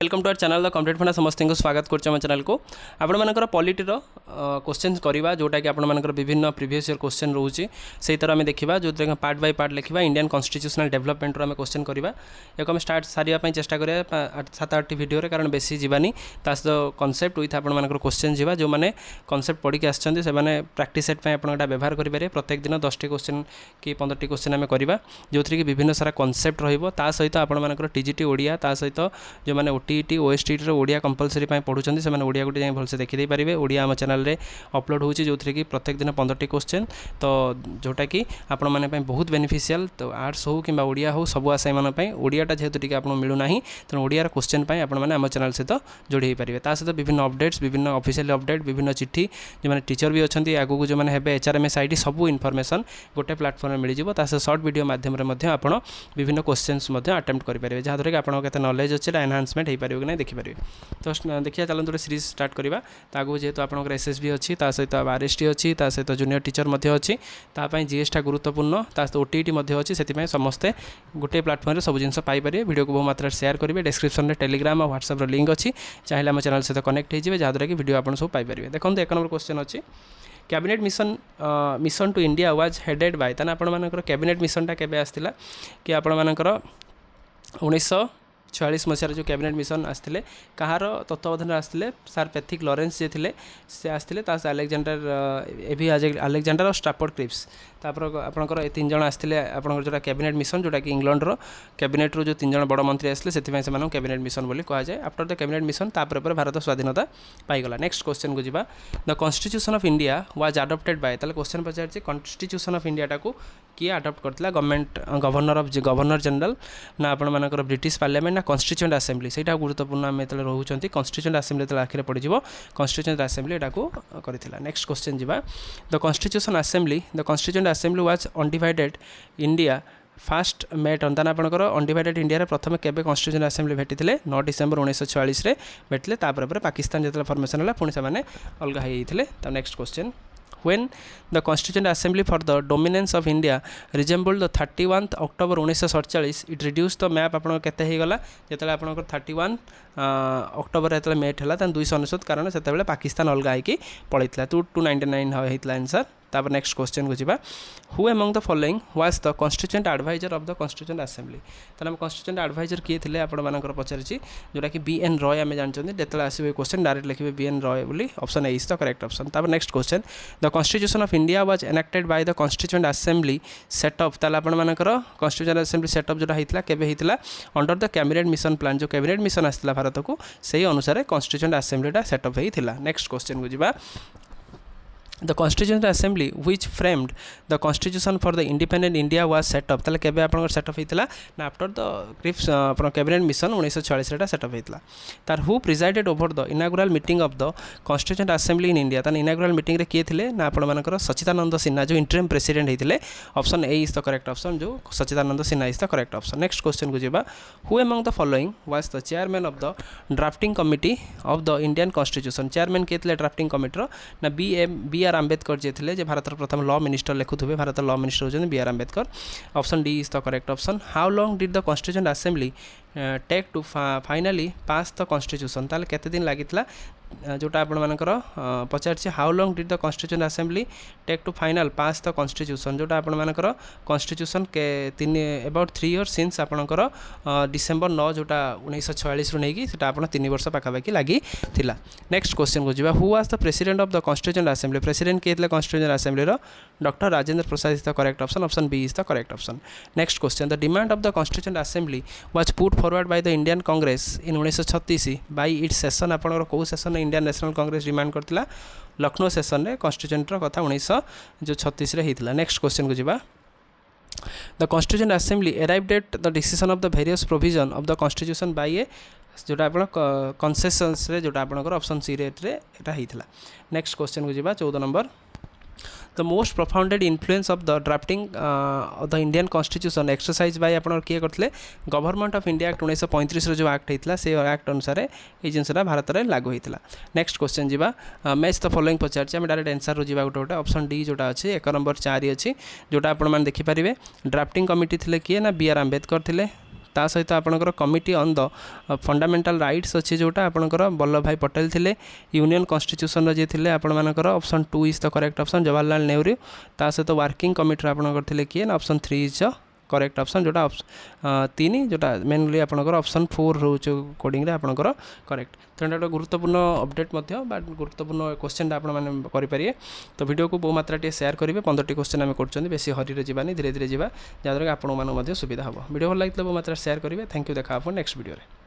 Welcome to our channel the complete funda समस्त को स्वागत करम चैनल को आपण मानकर पॉलिटर क्वेश्चन करवा जोटा कि आपण मानकर विभिन्न प्रीवियस ईयर क्वेश्चन रोचे से तरह आम देखा जो पार्ट बाय पार्ट लिखा इंडियन कन्स्टिट्यूशनल डेवलपमेंट आम क्वेश्चन करवा एक आम स्टार्ट सारे चेष्टा करें 7-8 भिडियो कारण बेसी जीवानी ता सहित कनसेप्ट विथ आपण मानकर क्वेश्चन जीवा जो मैंने कनसेप्ट पढ़ी आसछन्ते से माने प्रैक्टिस सेट पे आपण व्यवहार करेंगे प्रत्येक दिन 10टी क्वेश्चन कि 15टी क्वेश्चन आम करवा जो थी कि विभिन्न सारा कनसेप्ट रहा सहित आपण मानकर टीजीटी ओडिया ता सहित जो मैंने ओटीईटी ओएसटीटी ओडिया कंपलसरी पढ़ुंट से ओडिया गोटे भलसे देखी पारे ओडिया आम चैनल रे अपलोड होची जो कि प्रत्येक दिन 15टी क्वेश्चन तो जोटा कि आपण माने बहुत बेनिफिशियल तो आर्ट्स हो कि ओडिया हो सब आशा मानी ओडियाटा जेहेतु टी आपको मिलूना तेणु ओडियार क्वेश्चन आपण मैंने आम चैनल सहित जोड़ी पारे ता सहित विभिन्न अपडेट्स विभिन्न ऑफिशियल अपडेट विभिन्न चिट्ठी जो मैंने टीचर भी अच्छा आगू जो मैंने एचआरएमएस आईटी सब इनफॉरमेशन गोटे प्लाटफर्म मिल जाए सर्ट वीडियो माध्यम आप विभिन्न क्वेश्चंस अटेम्प्ट करेंगे जहाँद्वारा कि आपको केते नॉलेज अच्छे एनहांसमेंट हो पारे कि नहीं देखिपारे तो देखिए चलते गोटे सीरीज स्टार्ट करवा आगू जेहेतु आपंकर एसएसबी अच्छी सहित आरएसटी अच्छी सहित जूनियर टीचर अच्छी जीएसटा गुरुत्वपूर्ण सहित ओटीईटी अच्छी से समस्ते गोटे प्लाटफर्म सब जिन पाइपर वीडियो को बहु मात्रा शेयर करेंगे डिस्क्रिप्शन में टेलीग्राम और व्हाट्सएप लिंक अच्छी चाहिए आम चैनल सहित कनेक्ट हो जहाँद्वारा कि वीडियो आप सब पाइपर देखो एक नंबर क्वेश्चन अच्छी cabinet mission to India was headed by ताना आपण मानकर कैबिनेट मिशनटा केबे आस्तिला कि आपण मानकर 1946 मसीहार जो कैबिनेट मिशन आसते कहार तत्वावधान आसते सार पैथिक लॉरेंस जे थे से आसते आलेक्जेंडर एवी आलेक्जेंडर और स्ट्राफोर्ड क्रिप्स आपंकर 3 जन आसते आपंकर जो कैबिनेट मिशन जोटा कि इंग्लैंड कैबिनेट रो जो 3 जन बड़ मंत्री आसते से कैबिनेट मिशन बोली कहुए आफ्टर द कैबिनेट मिशन तापर भारत स्वाधीनता पाईगला नेक्स्ट क्वेश्चन को जीवा the constitution of India was adopted by ताले क्वेश्चन पचार कन्स्टिट्यूशन ऑफ इंडिया को किए अडॉप्ट करता गवर्नमेंट गवर्नर जनरल ना आपण मानकर ब्रिटिश पार्लियामेंट ना कन्स्टिट्यूएंट असेंबली से गुरुत्वपूर्ण आम जो रोचे कन्स्टिट्यूएंट असेंबली आखिर पड़ो कन्स्टिट्यूएंट असेंबली यहाँ करथिला नेक्स्ट क्वेश्चन जीवा the constitution assembly the constituent assembly was undivided India first met अंतान आपंकर अनडिवाइडेड इंडिया प्रथम केबे कन्स्टिट्यूएंट असेंबली भेटी 9 डिसेम्बर 1946 भेटले पाकिस्तान जो फॉर्मेशन है पुणी से अलग होते next question when the constituent assembly for the dominance of India resembled the 31st October 1947 it reduced the map आपन केते हे गला जेतले आपन 31 अक्टोबर जेतले मेट हला तन 299 कारण सेतेबेले पाकिस्तान अलगा है कि पळितला 299 हेतला आंसर तापर नेक्स्ट क्वेश्चन को जीवा who among the following was the constituent advisor of the constituent assembly ताले हम कन्स्टिट्यूएंट एडवाइजर किए थे आपण मानकर पचारिछि जोटा कि बीएन रॉय आमे जानछन्ते जेतले आसीबे क्वेश्चन डायरेक्ट लिखिबे बीएन रॉय बोली option A is the correct option तापर next question the constitution of India was enacted by the constituent assembly setup ताले आपण मानकर कन्स्टिट्यूएंट असेंबली सेटअप जोटा हितला केबे हितला under the cabinet mission plan जो कैबिनेट मिशन आस्तिला भारत को सही अनुसार कन्स्टिट्यूएंट असेंबलीटा सेटअप हितला नेक्स्ट क्वेश्चन को जीवा The Constituent Assembly which framed the Constitution for the Independent India was set up ताले केबे आपनकर सेटअप हितला ना आफ्टर द क्रिप्स आपन कैबिनेट मिशन 1946 रेटा सेटअप हितला तार who presided over the इनागुरल meeting of the constituent assembly in India तान इनागुरल meeting रे किए थिले ना आपण मानकर सच्चिदानंद सिन्हा जो इंटरिम प्रेसिडेंट हितले option A is the correct option जो Sachchidananda Sinha is the correct option next question को जेबा who among the following was the chairman of the drafting committee of the Indian constitution chairman किए थिले ड्राफ्टिंग कमिटी रो ना B R Ambedkar जे थिले जे भारत प्रथम law minister लिखुथुबे भारत लॉ मिनिस्टर होजन B R Ambedkar option D is the correct option how long did the constituent assembly take to finally pass the constitution ताले केते दिन लागितला जोटा आपण मानकर पचार how long did the constituent assembly take to final pass the constitution जोटा आपण मानकर कॉन्स्टिट्यूशन के अबाउट 3 इयर्स सिंस आपणकर डिसेम्बर 9 जोटा 1946 रु नेकी सेटा आपण 3 वर्ष पाखापाखि लगी थिला नेक्स्ट क्वेश्चन को जीवा who was the president of the constituent assembly president के थिला कॉन्स्टिट्यूएंट असेंबली रो doctor Rajendra Prasad is the correct option option B is the correct option next question the demand of the constituent assembly was put forward by the Indian Congress in 1936 by its session आपणकर को session Indian National Congress demand करथिला Lucknow session रे constituent रो कथा 1936 रे हितला next question को जीवा the constituent assembly arrived at the decision of the various provision of the constitution by a जोटा आपण कन्सेशंस रे जोटा आपणकर ऑप्शन सी रेट रे एटा हितला नेक्स्ट क्वेश्चन को जीवा 14 number the most propounded influence of the drafting of the Indian constitution exercise by आपण किए करथिले गवर्नमेंट ऑफ इंडिया एक्ट 1935 रो जो एक्ट हितला से एक्ट अनुसार ए जिनसरा भारत रे लागू हितला नेक्स्ट क्वेश्चन जीवा मैच द फॉलोइंग पचार हम डायरेक्ट आंसर रो जीवा गोटे ऑप्शन डी जोटा अछि 1 नंबर 4 अछि जोटा आपण मान देखि परिबे ड्राफ्टिंग कमिटी थिले किए ना बी आर आंबेडकर थिले ता सहित आपणकर committee on the fundamental rights अच्छी जोटा आपणकर वल्लभ भाई पटेल थिले यूनियन कॉन्स्टिट्यूशन जे थिले आपण मानकर option 2 is the correct option Jawaharlal Nehru ता सहित वर्किंग कमिटी आपणकर थिले किए option 3 is the correct option जोटा 3 जोटा मेनली आपणकर ऑप्शन 4 रोच कोडिंग रे आपणकर करेक्ट तो एटा गुरुत्वपूर्ण अपडेट मध्य बा गुरुत्वपूर्ण क्वेश्चन आपण माने करि परिए तो वीडियो को बहु मात्रा टे शेयर करिवे 15टी क्वेश्चन आमे करछन बेसी हरी रे जीवानी धीरे धीरे जीवा जादर आपण माने मध्य सुविधा हबो वीडियो भल लागितले बहु मात्रा शेयर करिवे थैंक यू देखा आपण नेक्स्ट वीडियो रे।